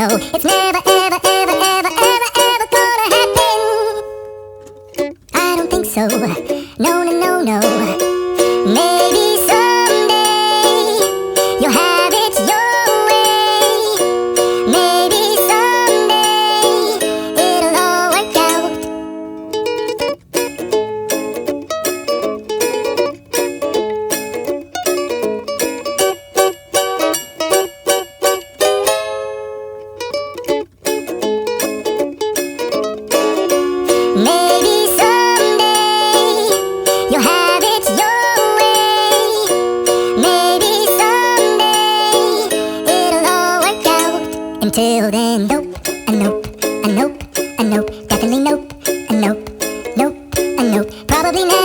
no, it's never, ever, ever, ever, ever, ever gonna happen. I don't think so. No, no, no, no. Maybe someday you'll have it your way. Maybe someday it'll all work out. Maybe someday you'll have it your way. Maybe someday it'll all work out. Until then, nope, a nope, a nope, a nope, definitely nope, a nope, nope, a nope, probably never.